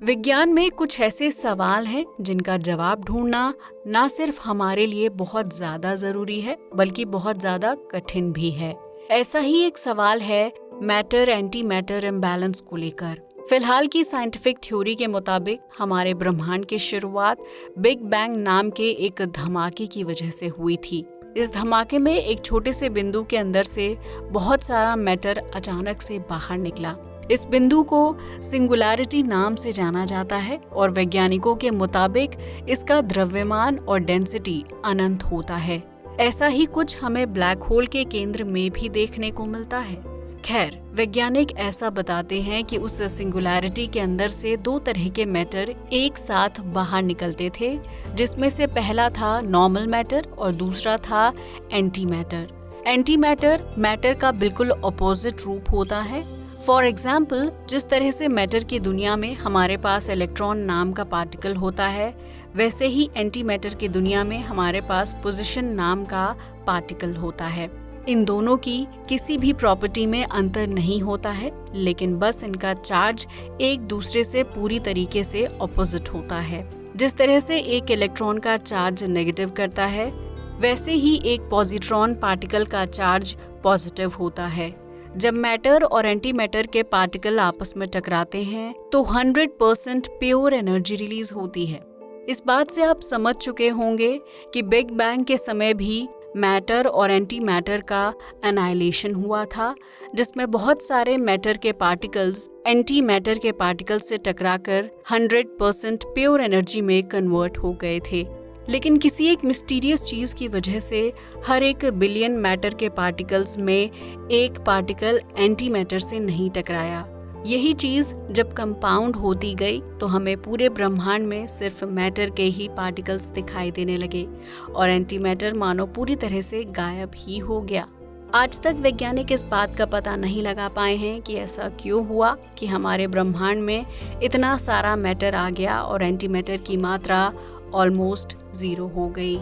विज्ञान में कुछ ऐसे सवाल हैं जिनका जवाब ढूंढना ना सिर्फ हमारे लिए बहुत ज्यादा जरूरी है बल्कि बहुत ज्यादा कठिन भी है। ऐसा ही एक सवाल है मैटर एंटी मैटर इम्बैलेंस को लेकर। फिलहाल की साइंटिफिक थ्योरी के मुताबिक हमारे ब्रह्मांड की शुरुआत बिग बैंग नाम के एक धमाके की वजह से हुई थी। इस धमाके में एक छोटे से बिंदु के अंदर से बहुत सारा मैटर अचानक से बाहर निकला। इस बिंदु को सिंगुलैरिटी नाम से जाना जाता है और वैज्ञानिकों के मुताबिक इसका द्रव्यमान और डेंसिटी अनंत होता है। ऐसा ही कुछ हमें ब्लैक होल के केंद्र में भी देखने को मिलता है। खैर, वैज्ञानिक ऐसा बताते हैं कि उस सिंगुलैरिटी के अंदर से दो तरह के मैटर एक साथ बाहर निकलते थे, जिसमें से पहला था नॉर्मल मैटर और दूसरा था anti matter. Anti matter matter का बिल्कुल ऑपोजिट रूप होता है। फॉर एग्जाम्पल, जिस तरह से मैटर की दुनिया में हमारे पास इलेक्ट्रॉन नाम का पार्टिकल होता है, वैसे ही एंटी मैटर की दुनिया में हमारे पास पोजीशन नाम का पार्टिकल होता है। इन दोनों की किसी भी प्रॉपर्टी में अंतर नहीं होता है, लेकिन बस इनका चार्ज एक दूसरे से पूरी तरीके से ऑपोजिट होता है। जिस तरह से एक इलेक्ट्रॉन का चार्ज नेगेटिव करता है, वैसे ही एक पॉजिट्रॉन पार्टिकल का चार्ज पॉजिटिव होता है। जब मैटर और एंटी मैटर के पार्टिकल आपस में टकराते हैं तो 100% प्योर एनर्जी रिलीज होती है। इस बात से आप समझ चुके होंगे कि बिग बैंग के समय भी मैटर और एंटी मैटर का एनाइलेशन हुआ था, जिसमें बहुत सारे मैटर के पार्टिकल्स एंटी मैटर के पार्टिकल से टकराकर 100% प्योर एनर्जी में कन्वर्ट हो गए थे। लेकिन किसी एक मिस्टीरियस चीज की वजह से हर एक बिलियन मैटर के पार्टिकल्स में एक पार्टिकल एंटी मैटर से नहीं टकराया। यही चीज जब कंपाउंड होती गई तो हमें पूरे ब्रह्मांड में सिर्फ मैटर के ही पार्टिकल्स दिखाई देने लगे और एंटी मैटर मानो पूरी तरह से गायब ही हो गया। आज तक वैज्ञानिक इस बात का पता नहीं लगा पाए हैं कि ऐसा क्यों हुआ कि हमारे ब्रह्मांड में इतना सारा मैटर आ गया और एंटी मैटर की मात्रा ऑलमोस्ट 0 हो गई।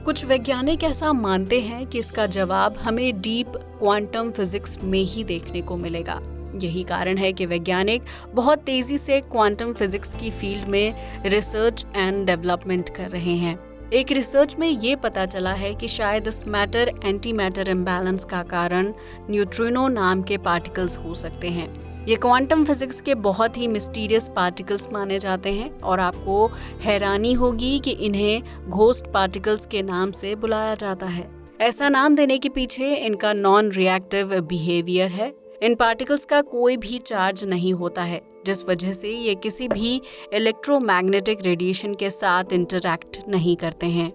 कुछ वैज्ञानिक ऐसा मानते हैं कि इसका जवाब हमें डीप क्वांटम फिजिक्स में ही देखने को मिलेगा। यही कारण है कि वैज्ञानिक बहुत तेजी से क्वांटम फिजिक्स की फील्ड में रिसर्च एंड डेवलपमेंट कर रहे हैं। एक रिसर्च में ये पता चला है कि शायद इस मैटर एंटी मैटर इम्बैलेंस का कारण न्यूट्रिनो नाम के पार्टिकल्स हो सकते हैं। ये क्वांटम फिजिक्स के बहुत ही मिस्टीरियस पार्टिकल्स माने जाते हैं और आपको हैरानी होगी कि इन्हें घोस्ट पार्टिकल्स के नाम से बुलाया जाता है। ऐसा नाम देने के पीछे इनका नॉन रिएक्टिव बिहेवियर है। इन पार्टिकल्स का कोई भी चार्ज नहीं होता है, जिस वजह से ये किसी भी इलेक्ट्रोमैग्नेटिक रेडिएशन के साथ इंटरैक्ट नहीं करते हैं।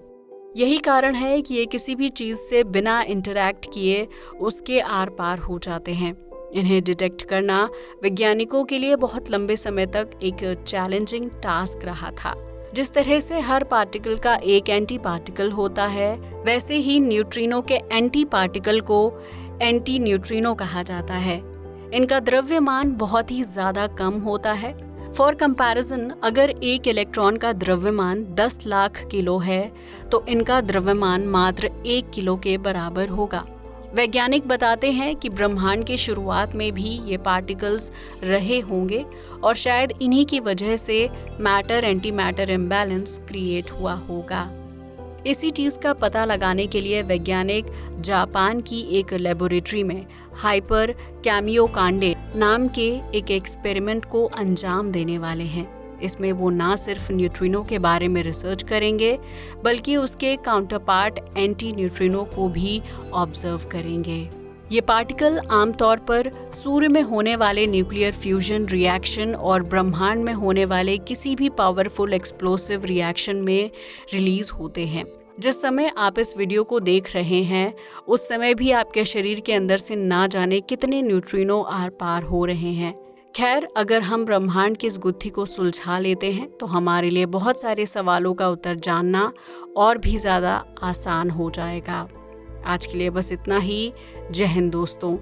यही कारण है कि ये किसी भी चीज से बिना इंटरैक्ट किए उसके आर पार हो जाते हैं। इन्हें डिटेक्ट करना वैज्ञानिकों के लिए बहुत लंबे समय तक एक चैलेंजिंग टास्क रहा था। जिस तरह से हर पार्टिकल का एक एंटी पार्टिकल होता है, वैसे ही न्यूट्रिनो के एंटी पार्टिकल को एंटी न्यूट्रिनो कहा जाता है। इनका द्रव्यमान बहुत ही ज्यादा कम होता है। फॉर कंपैरिजन, अगर एक इलेक्ट्रॉन का द्रव्यमान 10 लाख किलो है तो इनका द्रव्यमान मात्र 1 किलो के बराबर होगा। वैज्ञानिक बताते हैं कि ब्रह्मांड की शुरुआत में भी ये पार्टिकल्स रहे होंगे और शायद इन्हीं की वजह से matter anti matter imbalance create हुआ होगा। इसी चीज का पता लगाने के लिए वैज्ञानिक जापान की एक लेबोरेटरी में हाइपर कैमियोकांडे नाम के एक एक्सपेरिमेंट को अंजाम देने वाले हैं। इसमें वो ना सिर्फ न्यूट्रिनो के बारे में रिसर्च करेंगे बल्कि उसके काउंटरपार्ट एंटी न्यूट्रिनो को भी ऑब्जर्व करेंगे। ये पार्टिकल आमतौर पर सूर्य में होने वाले न्यूक्लियर फ्यूजन रिएक्शन और ब्रह्मांड में होने वाले किसी भी पावरफुल एक्सप्लोसिव रिएक्शन में रिलीज होते हैं। जिस समय आप इस वीडियो को देख रहे हैं उस समय भी आपके शरीर के अंदर से ना जाने कितने न्यूट्रिनो आर पार हो रहे हैं। खैर, अगर हम ब्रह्मांड की इस गुत्थी को सुलझा लेते हैं तो हमारे लिए बहुत सारे सवालों का उत्तर जानना और भी ज़्यादा आसान हो जाएगा। आज के लिए बस इतना ही। जय हिंद दोस्तों।